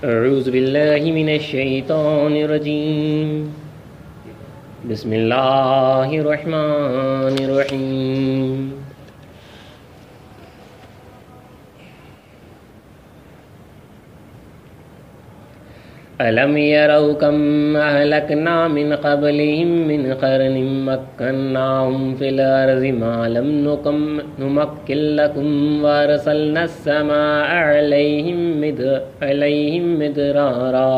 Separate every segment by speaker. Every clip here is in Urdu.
Speaker 1: اعوذ باللہ من الشیطان الرجیم بسم اللہ الرحمن الرحیم ألم يروا كم أهلكنا من قبلهم من قرن مكناهم في الأرض ما لم نمكن لكم وأرسلنا السماء عليهم مدرارا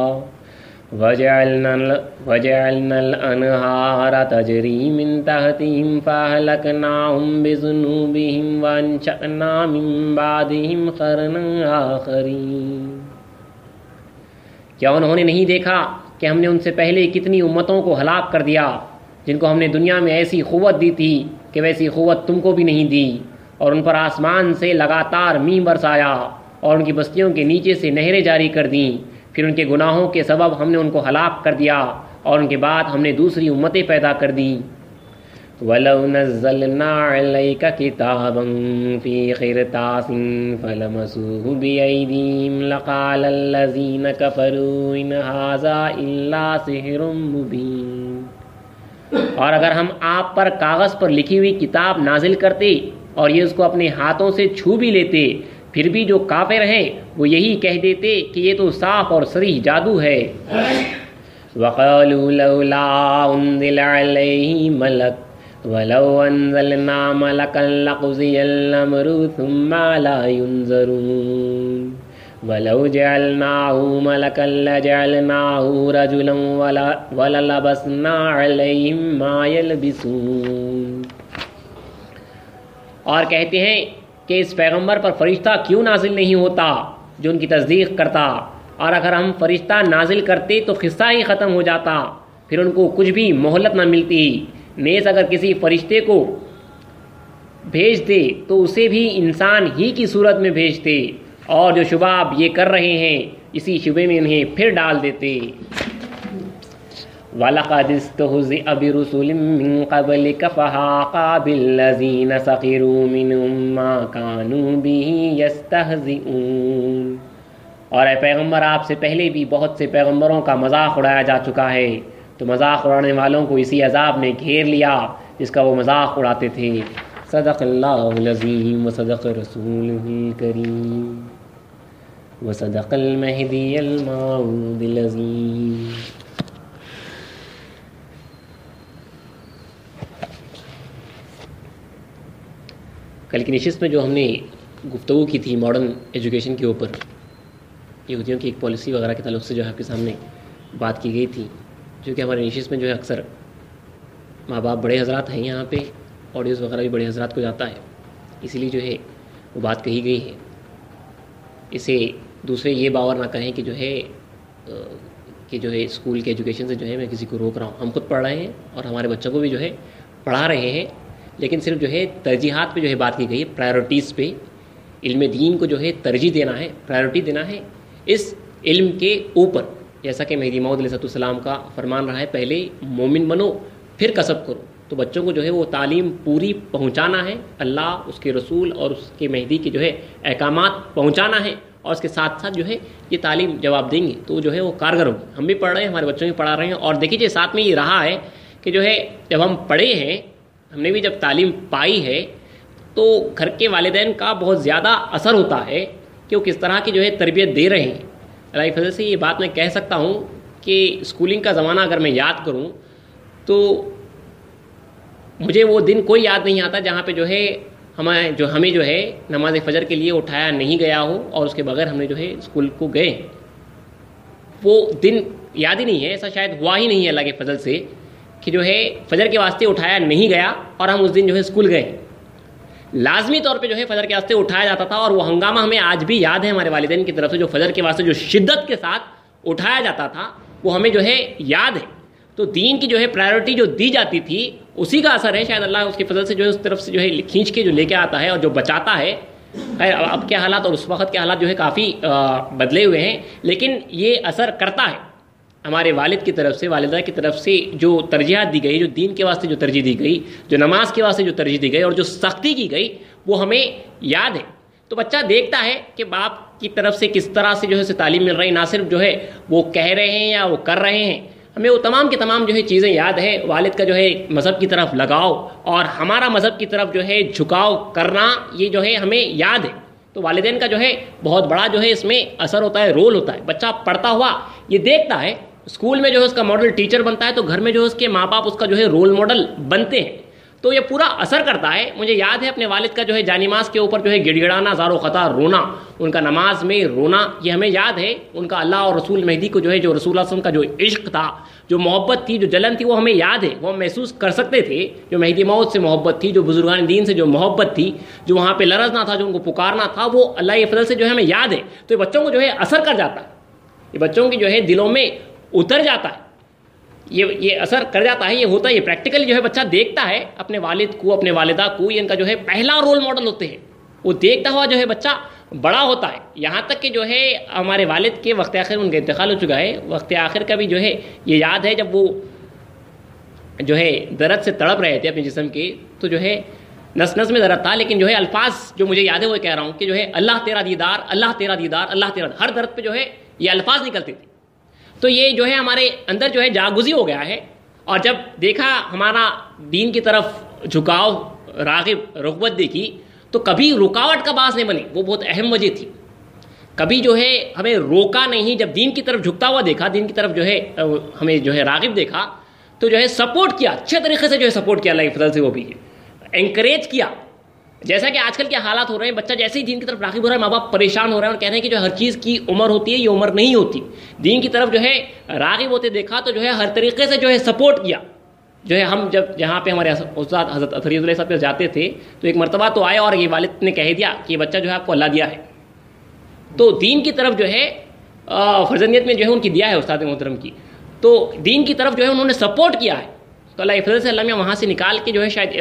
Speaker 1: وجعلنا الأنهار تجري من تحتهم فأهلكناهم بذنوبهم وأنشأنا من بعدهم قرنا آخرين۔ کیا انہوں نے نہیں دیکھا کہ ہم نے ان سے پہلے کتنی امتوں کو ہلاک کر دیا جن کو ہم نے دنیا میں ایسی قوت دی تھی کہ ویسی قوت تم کو بھی نہیں دی، اور ان پر آسمان سے لگاتار مینہ برسایا اور ان کی بستیوں کے نیچے سے نہریں جاری کر دیں، پھر ان کے گناہوں کے سبب ہم نے ان کو ہلاک کر دیا اور ان کے بعد ہم نے دوسری امتیں پیدا کر دیں۔ وَلَوْ نَزَّلْنَا عَلَيْكَ كِتَابًا فِي قِرْطَاسٍ فَلَمَسُوهُ بِأَيْدِيهِمْ لَقَالَ الَّذِينَ كَفَرُوا إِنْ هَٰذَا إِلَّا سِحْرٌ مُّبِينٌ۔ اور اگر ہم آپ پر کاغذ پر لکھی ہوئی کتاب نازل کرتے اور یہ اس کو اپنے ہاتھوں سے چھو بھی لیتے، پھر بھی جو کافر ہیں وہ یہی کہہ دیتے کہ یہ تو صاف اور صریح جادو ہے۔ وَقَالُوا لَوْلَا أُنزِلَ عَلَيْهِ مَلَكٌ وَلَوْ أَنزَلْنَا مَلَكًا لَّقُضِيَ الْأَمْرُ ثُمَّ لَا يُنظَرُونَ وَلَوْ جَعَلْنَاهُ مَلَكًا لَّجَعَلْنَاهُ رَجُلًا وَلَلَبَسْنَا عَلَيْهِم مَّا يَلْبِسُونَ۔ اور کہتے ہیں کہ اس پیغمبر پر فرشتہ کیوں نازل نہیں ہوتا جو ان کی تصدیق کرتا، اور اگر ہم فرشتہ نازل کرتے تو قصہ ہی ختم ہو جاتا، پھر ان کو کچھ بھی مہلت نہ ملتی۔ نیز اگر کسی فرشتے کو بھیجتے تو اسے بھی انسان ہی کی صورت میں بھیجتے، اور جو شبہ آپ یہ کر رہے ہیں اسی شبے میں انہیں پھر ڈال دیتے۔ وَلَقَدِ اسْتُهْزِئَ بِرُسُلٍ مِّن قَبْلِكَ فَحَاقَ بِالَّذِينَ سَخِرُوا مِنْهُم مَّا كَانُوا بِهِ يَسْتَهْزِئُونَ۔ اور اے پیغمبر، آپ سے پہلے بھی بہت سے پیغمبروں کا مذاق اڑایا جا چکا ہے، تو مذاق اڑانے والوں کو اسی عذاب نے گھیر لیا جس کا وہ مذاق اڑاتے تھے۔ صدق اللہ العظیم وصدق رسولہ الکریم وصدق المہدی الموعود العظیم۔ کل کی نشست میں جو ہم نے گفتگو کی تھی ماڈرن ایجوکیشن کے اوپر، یہودیوں کی ایک پالیسی وغیرہ کے تعلق سے جو ہے آپ کے سامنے بات کی گئی تھی، جو کہ ہمارے نشست میں جو ہے اکثر ماں باپ بڑے حضرات ہیں یہاں پہ، آڈیوز وغیرہ بھی بڑے حضرات کو جاتا ہے، اسی لیے جو ہے وہ بات کہی گئی ہے۔ اسے دوسرے یہ باور نہ کہیں کہ جو ہے اسکول کے ایجوکیشن سے جو ہے میں کسی کو روک رہا ہوں۔ ہم خود پڑھ رہے ہیں اور ہمارے بچوں کو بھی جو ہے پڑھا رہے ہیں، لیکن صرف جو ہے ترجیحات پہ جو ہے بات کی گئی ہے، پرائیورٹیز پہ۔ علم دین کو جو ہے ترجیح دینا ہے، پرائیورٹی دینا ہے اس علم کے اوپر، جیسا کہ مہدی موعود علیہ السلام کا فرمان رہا ہے، پہلے مومن بنو پھر کسب کرو۔ تو بچوں کو جو ہے وہ تعلیم پوری پہنچانا ہے، اللہ، اس کے رسول اور اس کے مہدی کے جو ہے احکامات پہنچانا ہے، اور اس کے ساتھ ساتھ جو ہے یہ تعلیم جب آپ دیں گے تو جو ہے وہ کارگر ہوگی۔ ہم بھی پڑھ رہے ہیں، ہمارے بچوں بھی پڑھا رہے ہیں، اور دیکھیے ساتھ میں یہ رہا ہے کہ جو ہے جب ہم پڑھے ہیں، ہم نے بھی جب تعلیم پائی ہے، تو گھر کے والدین کا بہت زیادہ اثر ہوتا ہے کہ وہ کس طرح کی جو ہے تربیت دے رہے ہیں۔ اللہ کی فضل سے یہ بات میں کہہ سکتا ہوں کہ اسکولنگ کا زمانہ اگر میں یاد کروں تو مجھے وہ دن کوئی یاد نہیں آتا جہاں پہ جو ہے ہمیں جو ہے نماز فجر کے لیے اٹھایا نہیں گیا ہو اور اس کے بغیر ہم نے جو ہے اسکول کو گئے۔ وہ دن یاد ہی نہیں ہے، ایسا شاید ہوا ہی نہیں ہے اللہ کے فضل سے کہ جو ہے فجر کے واسطے اٹھایا نہیں گیا اور ہم اس دن جو ہے اسکول گئے۔ لازمی طور پہ جو ہے فجر کے واسطے اٹھایا جاتا تھا، اور وہ ہنگامہ ہمیں آج بھی یاد ہے ہمارے والدین کی طرف سے، جو فجر کے واسطے جو شدت کے ساتھ اٹھایا جاتا تھا وہ ہمیں جو ہے یاد ہے۔ تو دین کی جو ہے پرائیورٹی جو دی جاتی تھی اسی کا اثر ہے، شاید اللہ اس کی فضل سے جو ہے اس طرف سے جو ہے کھینچ کے جو لے کے آتا ہے اور جو بچاتا ہے۔ خیر اب کے حالات اور اس وقت کے حالات جو ہے کافی بدلے ہوئے ہیں، لیکن یہ اثر کرتا ہے ہمارے والد کی طرف سے، والدہ کی طرف سے جو ترجیحات دی گئی، جو دین کے واسطے جو ترجیح دی گئی، جو نماز کے واسطے جو ترجیح دی گئی اور جو سختی کی گئی، وہ ہمیں یاد ہے۔ تو بچہ دیکھتا ہے کہ باپ کی طرف سے کس طرح سے جو ہے اسے تعلیم مل رہی، نہ صرف جو ہے وہ کہہ رہے ہیں یا وہ کر رہے ہیں، ہمیں وہ تمام کی تمام جو ہے چیزیں یاد ہے، والد کا جو ہے مذہب کی طرف لگاؤ اور ہمارا مذہب کی طرف جو ہے جھکاؤ کرنا، یہ جو ہے ہمیں یاد ہے. تو والدین کا جو ہے بہت بڑا جو ہے اس میں اثر ہوتا ہے، رول ہوتا ہے. بچہ پڑھتا ہوا یہ دیکھتا ہے، اسکول میں جو ہے اس کا ماڈل ٹیچر بنتا ہے، تو گھر میں جو ہے اس کے ماں باپ اس کا جو ہے رول ماڈل بنتے ہیں، تو یہ پورا اثر کرتا ہے. مجھے یاد ہے اپنے والد کا جو ہے جانماز کے اوپر جو ہے گڑ گڑانا، زار و خطا رونا، ان کا نماز میں رونا، یہ ہمیں یاد ہے. ان کا اللہ اور رسول مہدی کو جو ہے، جو رسول اللہ صلی اللہ علیہ وسلم کا جو عشق تھا، جو محبت تھی، جو جلن تھی، وہ ہمیں یاد ہے، وہ ہم محسوس کر سکتے تھے. جو مہدی موت سے محبت تھی، جو بزرگان دین سے جو محبت تھی، جو وہاں پہ لرزنا تھا، جو ان کو پکارنا تھا، وہ اللہ کے فضل سے جو ہے ہمیں یاد ہے. تو یہ بچوں کو جو ہے اثر کر جاتا ہے، یہ بچوں کی جو ہے دلوں میں اتر جاتا ہے، یہ اثر کر جاتا ہے. یہ ہوتا ہے، یہ پریکٹیکلی جو ہے بچہ دیکھتا ہے اپنے والد کو، اپنے والدہ کو، یہ ان کا جو ہے پہلا رول ماڈل ہوتے ہیں. وہ دیکھتا ہوا جو ہے بچہ بڑا ہوتا ہے. یہاں تک کہ جو ہے ہمارے والد کے وقت آخر ان کا انتقال ہو چکا ہے، وقت آخر کا بھی جو ہے یہ یاد ہے، جب وہ جو ہے درد سے تڑپ رہے تھے اپنے جسم کے، تو جو ہے نس نس میں درد تھا، لیکن جو ہے الفاظ جو مجھے یاد ہے وہ کہہ رہا ہوں کہ جو ہے اللہ تیرا دیدار، اللہ تیرا دیدار، اللہ تیرا، ہر درد پہ جو ہے یہ الفاظ نکلتے تھے. تو یہ جو ہے ہمارے اندر جو ہے جاگزی ہو گیا ہے. اور جب دیکھا ہمارا دین کی طرف جھکاؤ، راغب رغبت دیکھی، تو کبھی رکاوٹ کا باعث نہیں بنی. وہ بہت اہم وجہ تھی. کبھی جو ہے ہمیں روکا نہیں. جب دین کی طرف جھکتا ہوا دیکھا، دین کی طرف جو ہے ہمیں جو ہے راغب دیکھا، تو جو ہے سپورٹ کیا، اچھے طریقے سے جو ہے سپورٹ کیا، اللہ کے فضل سے وہ بھی انکریج کیا. جیسا کہ آج کل کے حالات ہو رہے ہیں، بچہ جیسے ہی دین کی طرف راغب ہو رہا ہے، ماں باپ پریشان ہو رہے ہیں اور کہہ رہے ہیں کہ جو ہر چیز کی عمر ہوتی ہے، یہ عمر نہیں ہوتی. دین کی طرف جو ہے راغب ہوتے دیکھا، تو جو ہے ہر طریقے سے جو ہے سپورٹ کیا. جو ہے ہم جب جہاں پہ ہمارے استاد حضرت اطہریت اللہ صاحب جاتے تھے، تو ایک مرتبہ تو آئے اور یہ والد نے کہہ دیا کہ یہ بچہ جو ہے آپ کو اللہ دیا ہے. تو دین کی طرف جو ہے فرزندیت میں جو ہے ان کی دیا ہے استاد محترم کی، تو دین کی طرف جو ہے انہوں نے سپورٹ کیا ہے. تو اللہ کے فضل سے اللہ نے وہاں سے نکال کے جو ہے شاید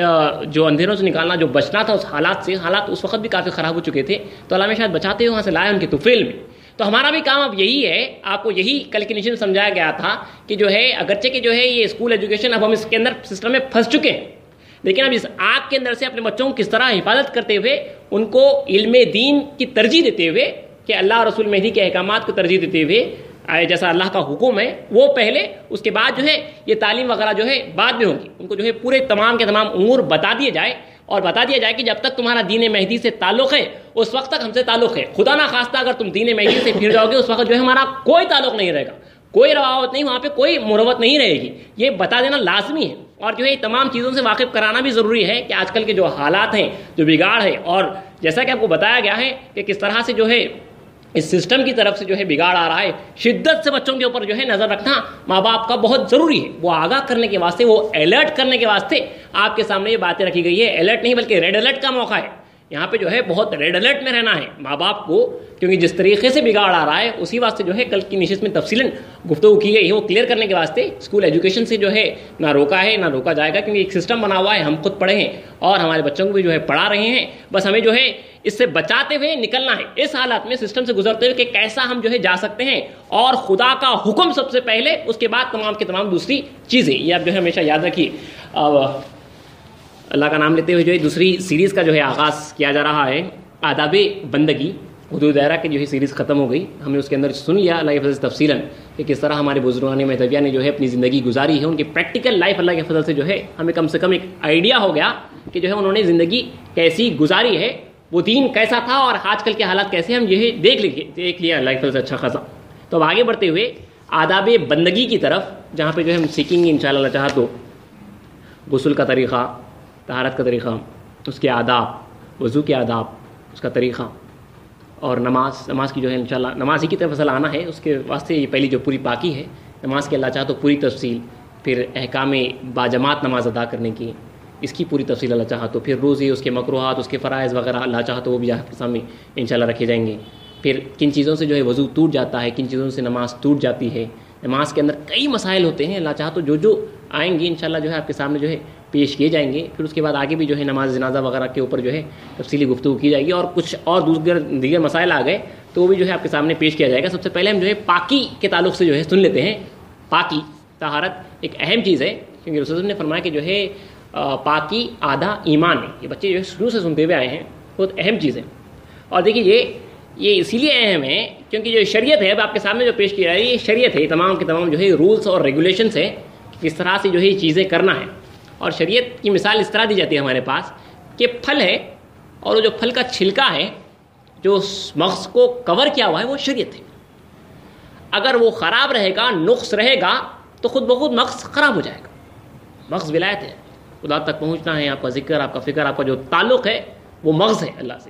Speaker 1: جو اندھیروں سے نکالنا، جو بچنا تھا اس حالات سے، حالات اس وقت بھی کافی خراب ہو چکے تھے، تو اللہ میں شاید بچاتے ہوئے وہاں سے لائے ان کے طفیل میں. تو ہمارا بھی کام اب یہی ہے، آپ کو یہی کل کی نشان سمجھایا گیا تھا کہ جو ہے اگرچہ کہ جو ہے یہ اسکول ایجوکیشن اب ہم اس کے اندر سسٹم میں پھنس چکے ہیں، لیکن اب اس آگ کے اندر سے اپنے بچوں کو کس طرح حفاظت کرتے ہوئے، ان کو علم دین کی ترجیح دیتے ہوئے، کہ اللہ رسول مہدی کے احکامات کو ترجیح دیتے ہوئے، جیسا اللہ کا حکم ہے وہ پہلے، اس کے بعد جو ہے یہ تعلیم وغیرہ جو ہے بعد میں ہوگی. ان کو جو ہے پورے تمام کے تمام امور بتا دیے جائے، اور بتا دیا جائے کہ جب تک تمہارا دین مہدی سے تعلق ہے اس وقت تک ہم سے تعلق ہے. خدا نہ خواستہ اگر تم دین مہدی سے پھر جاؤ گے، اس وقت جو ہے ہمارا کوئی تعلق نہیں رہے گا، کوئی روابط نہیں، وہاں پہ کوئی مروت نہیں رہے گی. یہ بتا دینا لازمی ہے. اور جو ہے تمام چیزوں سے واقف کرانا بھی ضروری ہے کہ آج کل کے جو حالات ہیں، جو بگاڑ ہے، اور جیسا کہ آپ کو بتایا گیا ہے کہ کس طرح سے جو ہے اس سسٹم کی طرف سے جو ہے بگاڑ آ رہا ہے، شدت سے بچوں کے اوپر جو ہے نظر رکھنا ماں باپ کا بہت ضروری ہے. وہ آگاہ کرنے کے واسطے، وہ الرٹ کرنے کے واسطے آپ کے سامنے یہ باتیں رکھی گئی ہے. الرٹ نہیں بلکہ ریڈ الرٹ کا موقع ہے. یہاں پہ جو ہے بہت ریڈ الرٹ میں رہنا ہے ماں باپ کو، کیونکہ جس طریقے سے بگاڑ آ رہا ہے اسی واسطے جو ہے کل کی نشست میں تفصیلاً گفتگو کی گئی ہے. وہ کلیئر کرنے کے واسطے اسکول ایجوکیشن سے جو ہے نہ روکا ہے نہ روکا جائے گا، کیونکہ ایک سسٹم بنا ہوا ہے، ہم خود پڑھے ہیں اور ہمارے بچوں کو بھی جو ہے پڑھا رہے ہیں. بس ہمیں جو ہے اس سے بچاتے ہوئے نکلنا ہے، اس حالات میں سسٹم سے گزرتے ہوئے کہ کیسا ہم جو ہے جا سکتے ہیں، اور خدا کا حکم سب سے پہلے، اس کے بعد تمام کے تمام دوسری چیزیں. یہ آپ جو ہے ہمیشہ یاد رکھیے. اللہ کا نام لیتے ہوئے جو ہے دوسری سیریز کا جو ہے آغاز کیا جا رہا ہے، آداب بندگی. حدود دائرہ کی جو ہے سیریز ختم ہو گئی، ہم نے اس کے اندر سن لیا اللہ کے فضل سے تفصیلاً کہ کس طرح ہمارے بزرگان مہدویہ نے جو ہے اپنی زندگی گزاری ہے. ان کی پریکٹیکل لائف اللہ کے فضل سے جو ہے ہمیں کم سے کم ایک آئیڈیا ہو گیا کہ جو ہے انہوں نے زندگی کیسی گزاری ہے، وہ دین کیسا تھا، اور آج کل کے حالات کیسے، ہم یہ دیکھ لیا اللہ کے فضل سے اچھا خاصا. تو اب آگے بڑھتے ہوئے آداب بندگی کی طرف، جہاں پہ جو ہے ہم سیکھیں گے انشاءاللہ اللہ چاہا تو غسل کا طریقہ، طہارت کا طریقہ، اس کے آداب، وضو کے آداب، اس کا طریقہ، اور نماز کی جو ہے انشاءاللہ نماز ہی کی طرف اصل آنا ہے. اس کے واسطے یہ پہلی جو پوری پاکی ہے نماز کے، اللہ چاہا تو پوری تفصیل، پھر احکام باجماعت نماز ادا کرنے کی، اس کی پوری تفصیل اللہ چاہا تو، پھر روزے، اس کے مکروہات، اس کے فرائض وغیرہ اللہ چاہا تو وہ بھی آپ کے سامنے انشاءاللہ رکھے جائیں گے. پھر کن چیزوں سے جو ہے وضو ٹوٹ جاتا ہے، کن چیزوں سے نماز ٹوٹ جاتی ہے. نماز کے اندر کئی مسائل ہوتے ہیں، اللہ چاہا تو جو آئیں گے انشاءاللہ جو ہے آپ کے سامنے جو ہے پیش کیے جائیں گے. پھر اس کے بعد آگے بھی جو ہے نماز جنازہ وغیرہ کے اوپر جو ہے تفصیلی گفتگو کی جائے گی، اور کچھ اور دیگر مسائل آ گئے تو وہ بھی جو ہے آپ کے سامنے پیش کیا جائے گا. سب سے پہلے ہم جو ہے پاکی کے تعلق سے جو ہے سن لیتے ہیں. پاکی، طہارت ایک اہم چیز ہے، کیونکہ رسول نے فرمایا کہ جو ہے پاکی آدھا ایمان ہے. یہ بچے جو ہے شروع سے سنتے ہوئے آئے ہیں، بہت اہم چیز ہے. اور دیکھیے یہ اسی لیے اہم ہے کیونکہ جو شریعت ہے اب آپ کے سامنے جو پیش کی جا رہی ہے یہ شریعت ہے، تمام کے تمام جو ہے رولس اور ریگولیشنس ہے کہ کس طرح سے جو ہے یہ چیزیں کرنا ہے. اور شریعت کی مثال اس طرح دی جاتی ہے ہمارے پاس کہ پھل ہے اور وہ جو پھل کا چھلکا ہے جو مغز کو کور کیا ہوا ہے وہ شریعت ہے. اگر وہ خراب رہے گا، نقص رہے گا تو خود بخود مغز خراب ہو جائے گا. مغز ولایت ہے، خدا تک پہنچنا ہے، آپ کا ذکر، آپ کا فکر، آپ کا جو تعلق ہے وہ مغز ہے اللہ سے.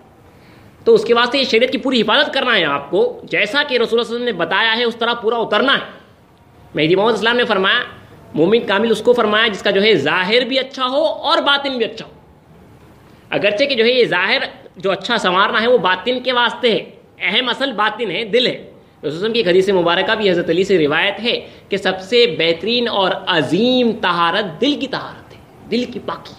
Speaker 1: تو اس کے واسطے یہ شریعت کی پوری حفاظت کرنا ہے آپ کو، جیسا کہ رسول اللہ صلی اللہ علیہ وسلم نے بتایا ہے اس طرح پورا اترنا ہے. مہدی محمد اسلام نے فرمایا مومن کامل اس کو فرمایا جس کا جو ہے ظاہر بھی اچھا ہو اور باطن بھی اچھا ہو. اگرچہ کہ جو ہے یہ ظاہر جو اچھا سنوارنا ہے وہ باطن کے واسطے ہے، اہم اصل باطن ہے، دل ہے. رسول اللہ علیہ وسلم کی ایک حدیث مبارکہ بھی حضرت علی سے روایت ہے کہ سب سے بہترین اور عظیم طہارت دل کی طہارت ہے، دل کی پاکی.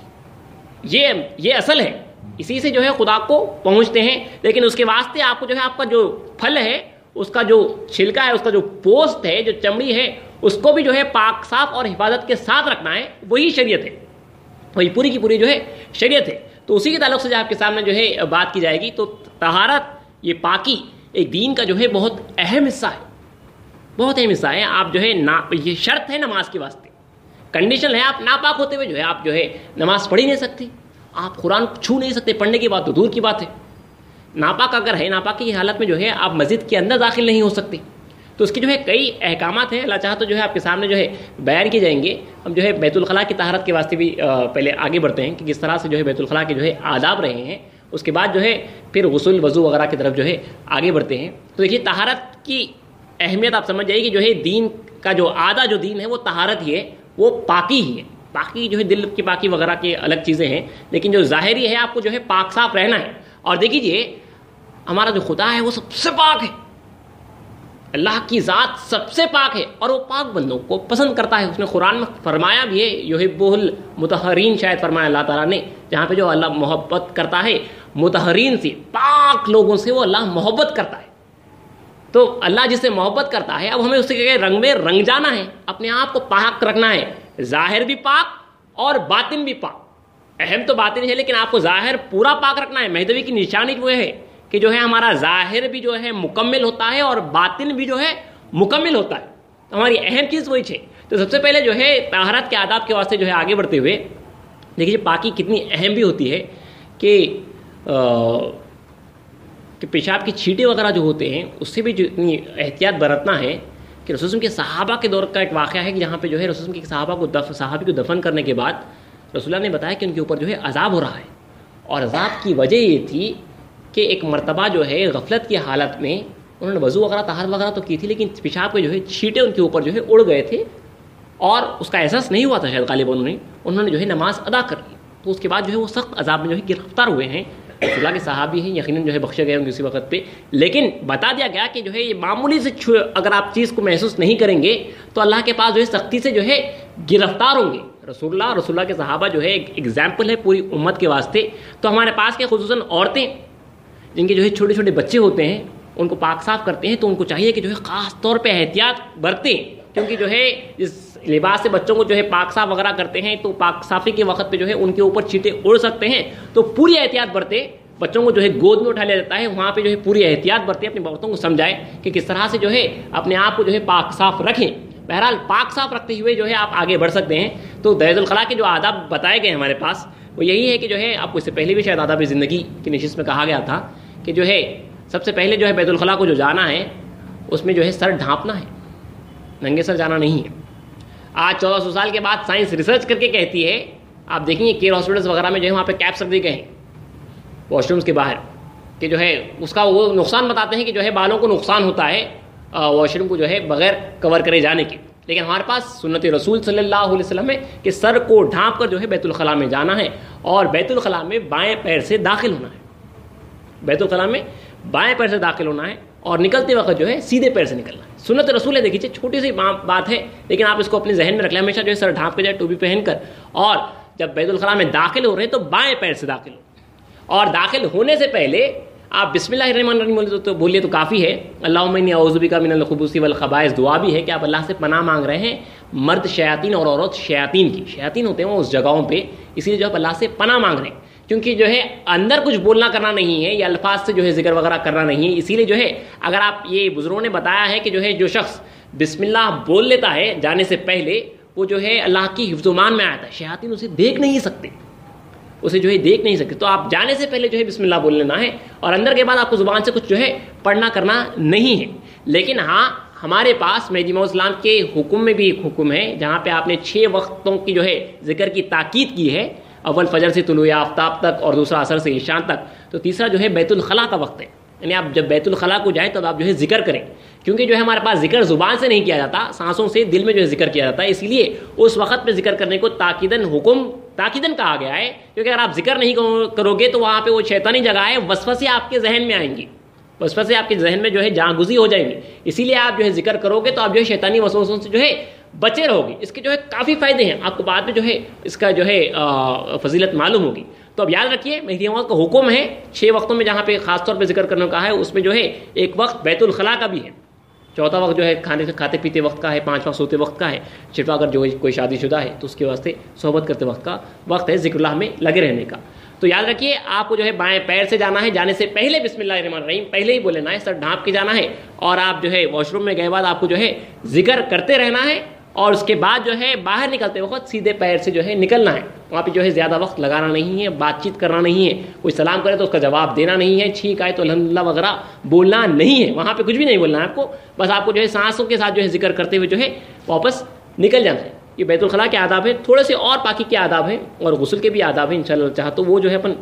Speaker 1: یہ اصل ہے، اسی سے جو ہے خدا کو پہنچتے ہیں. لیکن اس کے واسطے آپ کو جو ہے آپ کا جو پھل ہے، اس کا جو چھلکا ہے، اس کا جو پوست ہے، جو چمڑی ہے، اس کو بھی جو ہے پاک صاف اور حفاظت کے ساتھ رکھنا ہے. وہی شریعت ہے، وہی پوری کی پوری جو ہے شریعت ہے. تو اسی کے تعلق سے جو آپ کے سامنے جو ہے بات کی جائے گی تو طہارت، یہ پاکی ایک دین کا جو ہے بہت اہم حصہ ہے، بہت اہم حصہ ہے. آپ جو ہے یہ شرط ہے نماز کے واسطے، کنڈیشن ہے. آپ ناپاک ہوتے ہوئے جو ہے آپ جو ہے نماز پڑھ ہی نہیں سکتے، آپ قرآن چھو نہیں سکتے، پڑھنے کی بات تو دور کی بات ہے. ناپاک اگر ہے، ناپاک کی حالت میں جو ہے آپ مسجد کے اندر داخل نہیں ہو سکتے. تو اس کی جو ہے کئی احکامات ہیں، اللہ چاہا تو جو ہے آپ کے سامنے جو ہے بیان کیے جائیں گے. ہم جو ہے بیت الخلاء کی طہارت کے واسطے بھی پہلے آگے بڑھتے ہیں کہ کس طرح سے جو ہے بیت الخلاء کے جو ہے آداب رہے ہیں. اس کے بعد جو ہے پھر غسل وضو وغیرہ کی طرف جو ہے آگے بڑھتے ہیں. تو دیکھیے طہارت کی اہمیت آپ سمجھ جائیے کہ جو ہے دین کا جو آدھا جو دین ہے وہ طہارت ہی ہے، وہ پاکی ہی ہے. باقی جو ہے دل کی پاکی وغیرہ کی الگ چیزیں ہیں، لیکن جو ظاہری ہے آپ کو جو ہے پاک صاف رہنا ہے. اور دیکھیے ہمارا جو خدا ہے وہ سب سے پاک ہے، اللہ کی ذات سب سے پاک ہے اور وہ پاک بندوں کو پسند کرتا ہے. اس نے قرآن میں فرمایا بھی ہے یحب المطہرین، شاید فرمایا اللہ تعالیٰ نے، جہاں پہ جو اللہ محبت کرتا ہے مطہرین سے، پاک لوگوں سے وہ اللہ محبت کرتا ہے. تو اللہ جس سے محبت کرتا ہے اب ہمیں اس کے رنگ میں رنگ جانا ہے، اپنے آپ کو پاک رکھنا ہے، ظاہر بھی پاک اور باطن بھی پاک. اہم تو باطن ہے لیکن آپ کو ظاہر پورا پاک رکھنا ہے. مہدوی کی نشانی وہ ہے کہ جو ہے ہمارا ظاہر بھی جو ہے مکمل ہوتا ہے اور باطن بھی جو ہے مکمل ہوتا ہے. تو ہماری اہم چیز وہی ہے. تو سب سے پہلے جو ہے طہارت کے آداب کے واسطے جو ہے آگے بڑھتے ہوئے دیکھیے پاکی کتنی اہم بھی ہوتی ہے کہ پیشاب کی چھینٹے وغیرہ جو ہوتے ہیں اس سے بھی جو اتنی احتیاط برتنا ہے کہ رسول اللہ کے صحابہ کے دور کا ایک واقعہ ہے کہ جہاں پہ جو ہے رسول اللہ کے صحابہ کو دفن کرنے کے بعد رسول اللہ نے بتایا کہ ان کے اوپر جو ہے عذاب ہو رہا ہے. اور عذاب کی وجہ یہ تھی کہ ایک مرتبہ جو ہے غفلت کی حالت میں انہوں نے وضو وغیرہ طہارت وغیرہ تو کی تھی لیکن پیشاب کے جو ہے چھینٹے ان کے اوپر جو ہے اڑ گئے تھے اور اس کا احساس نہیں ہوا تھا شاید غالباً انہوں نے جو ہے نماز ادا کر لی. تو اس کے بعد جو ہے وہ سخت عذاب میں جو ہے گرفتار ہوئے ہیں. رسول اللہ کے صحابی ہیں، یقیناً جو ہے بخشے گئے ہوں گے اسی وقت پہ، لیکن بتا دیا گیا کہ جو ہے یہ معمولی سے اگر آپ چیز کو محسوس نہیں کریں گے تو اللہ کے پاس جو ہے سختی سے جو ہے گرفتار ہوں گے. رسول اللہ کے صحابہ جو ہے ایک ایگزامپل ہے پوری امت کے واسطے. تو ہمارے پاس کے خصوصاً عورتیں جن کے جو ہے چھوٹے چھوٹے بچے ہوتے ہیں ان کو پاک صاف کرتے ہیں تو ان کو چاہیے کہ جو ہے خاص طور پہ احتیاط برتیں، کیونکہ جو ہے اس لباس سے بچوں کو جو ہے پاک صاف وغیرہ کرتے ہیں تو پاک صافی کے وقت پہ جو ہے ان کے اوپر چھینٹے اڑ سکتے ہیں. تو پوری احتیاط برتے. بچوں کو جو ہے گود میں اٹھا لیا جاتا ہے وہاں پہ جو ہے پوری احتیاط برتے، اپنی عورتوں کو سمجھائے کہ کس طرح سے جو ہے اپنے آپ کو جو ہے پاک صاف رکھیں. بہرحال پاک صاف رکھتے ہوئے جو ہے آپ آگے بڑھ سکتے ہیں. تو بیت الخلاء کے جو آداب بتائے گئے ہمارے پاس وہ یہی ہے کہ جو ہے آپ کو اس سے پہلے بھی شاید آداب زندگی کی نشست میں کہا گیا تھا کہ جو ہے سب سے پہلے جو ہے بیت الخلاء کو جو جانا ہے اس میں جو ہے سر ڈھانپنا ہے، ننگے سر جانا نہیں ہے. آج 1400 سال کے بعد سائنس ریسرچ کر کے کہتی ہے، آپ دیکھیں گے کیئر ہاسپٹلس وغیرہ میں جو ہے وہاں پہ کیپس رکھ دیے گئے ہیں واش رومس کے باہر کہ جو ہے اس کا وہ نقصان بتاتے ہیں کہ جو ہے بالوں کو نقصان ہوتا ہے واش روم کو جو ہے بغیر کور کرے جانے کے. لیکن ہمارے پاس سنت رسول صلی اللہ علیہ وسلم ہے کہ سر کو ڈھانپ کر جو ہے بیت الخلاء میں جانا ہے اور بیت الخلاء میں بائیں پیر سے داخل ہونا ہے. بیت الخلاء میں بائیں پیر سے داخل ہونا ہے اور نکلتے وقت جو ہے سیدھے پیر سے نکلنا ہے. سنت رسول ہے، دیکھیے چھوٹی سی بات ہے لیکن آپ اس کو اپنے ذہن میں رکھ لیں ہمیشہ جو ہے سر ڈھانپ کے جائے ٹوپی پہن کر. اور جب بیت الخلاء میں داخل ہو رہے ہیں تو بائیں پیر سے داخل ہو اور داخل ہونے سے پہلے آپ بسم اللہ الرحمن الرحیم تو بولیے تو کافی ہے. اللہم انی اعوذ بک من الخبث والخبائث دعا بھی ہے کہ آپ اللہ سے پناہ مانگ رہے ہیں مرد شیاطین اور عورت شیاطین کی. شیاطین ہوتے ہیں وہ اس جگہوں پہ، اسی لیے جو آپ اللہ سے پناہ مانگ رہے ہیں. کیونکہ جو ہے اندر کچھ بولنا کرنا نہیں ہے، یہ الفاظ سے جو ہے ذکر وغیرہ کرنا نہیں ہے. اسی لیے جو ہے اگر آپ یہ بزرگوں نے بتایا ہے کہ جو ہے جو شخص بسم اللہ بول لیتا ہے جانے سے پہلے، وہ جو ہے اللہ کی حفظ و امان میں آتا ہے، شیاطین اسے دیکھ نہیں سکتے، اسے جو ہے دیکھ نہیں سکتے. تو آپ جانے سے پہلے جو ہے بسم اللہ بول لینا ہے، اور اندر کے بعد آپ کو زبان سے کچھ جو ہے پڑھنا کرنا نہیں ہے. لیکن ہاں ہمارے پاس مہدی موعود اسلام کے حکم میں بھی ایک حکم ہے جہاں پہ آپ نے 6 وقتوں کی جو ہے ذکر کی تاکید کی ہے، اول فجر سے طلوع آفتاب تک، اور دوسرا عصر سے عشاء تک. تو تیسرا جو ہے بیت الخلاء کا وقت ہے، یعنی آپ جب بیت الخلاء کو جائیں تب آپ جو ہے ذکر کریں، کیونکہ جو ہے ہمارے پاس ذکر زبان سے نہیں کیا جاتا، سانسوں سے دل میں جو ہے ذکر کیا جاتا ہے. اسی لیے اس وقت پہ ذکر کرنے کو تاکیدن حکم تاکیدن کہا گیا ہے، کیونکہ اگر آپ ذکر نہیں کرو گے تو وہاں پہ وہ شیطانی جگہ ہے، وسوسے آپ کے ذہن میں آئیں گی، وسوسے آپ کے ذہن میں جو ہے جاں گزی ہو جائیں گی. اسی لیے آپ جو ہے ذکر کرو گے تو آپ جو ہے شیطانی وسوسوں سے جو ہے بچے رہو گے. اس کے جو ہے کافی فائدے ہیں، آپ کو بعد میں جو ہے اس کا جو ہے فضیلت معلوم ہوگی. تو اب یاد رکھیے مہدی موعود کا حکم ہے 6 وقتوں میں جہاں پہ خاص طور پہ ذکر کرنے کا ہے، اس میں جو ہے ایک وقت بیت الخلاء کا بھی ہے، چوتھا وقت جو ہے کھاتے پیتے وقت کا ہے، 5واں سوتے وقت کا ہے، 6واں اگر جو کوئی شادی شدہ ہے تو اس کے واسطے صحبت کرتے وقت کا وقت ہے، ذکر اللہ میں لگے رہنے کا. تو یاد رکھیے آپ کو جو ہے بائیں پیر سے جانا ہے، جانے سے پہلے بسم اللہ الرحمن الرحیم پہلے ہی بولنا ہے، سر ڈھانپ کے جانا ہے، اور آپ جو ہے واش روم میں گئے بعد آپ کو جو ہے ذکر کرتے رہنا ہے، اور اس کے بعد جو ہے باہر نکلتے وقت سیدھے پیر سے جو ہے نکلنا ہے. وہاں پہ جو ہے زیادہ وقت لگانا نہیں ہے، بات چیت کرنا نہیں ہے، کوئی سلام کرے تو اس کا جواب دینا نہیں ہے، چھینک آئے تو الحمدللہ وغیرہ بولنا نہیں ہے، وہاں پہ کچھ بھی نہیں بولنا ہے آپ کو. بس آپ کو جو ہے سانسوں کے ساتھ جو ہے ذکر کرتے ہوئے جو ہے واپس نکل جانا ہے. یہ بیت الخلاء کے آداب ہیں. تھوڑے سے اور پاکی کے آداب ہیں اور غسل کے بھی آداب ہیں، انشاءاللہ چاہا تو وہ جو ہے اپن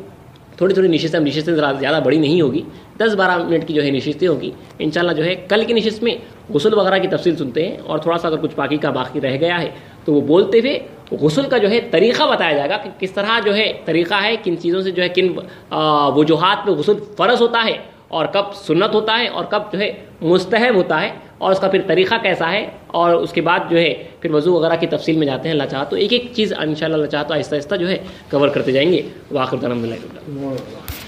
Speaker 1: تھوڑی نشستیں زیادہ بڑی نہیں ہوگی، 10-12 منٹ کی جو ہے نشستیں ہوگی انشاءاللہ. جو ہے کل کی نشست میں غسل وغیرہ کی تفصیل سنتے ہیں، اور تھوڑا سا اگر کچھ پاکی کا باقی رہ گیا ہے تو وہ بولتے ہوئے غسل کا جو ہے طریقہ بتایا جائے گا کہ کس طرح جو ہے طریقہ ہے، کن چیزوں سے جو ہے کن وجوہات پہ غسل فرض ہوتا ہے، اور کب سنت ہوتا ہے، اور کب جو ہے مستحب ہوتا ہے، اور اس کا پھر طریقہ کیسا ہے، اور اس کے بعد جو ہے پھر وضو وغیرہ کی تفصیل میں جاتے ہیں. اللہ چاہا تو ایک ایک چیز انشاءاللہ اللہ چاہا تو آہستہ آہستہ جو ہے کور کرتے جائیں گے. وآخر دعوانا الحمدللہ.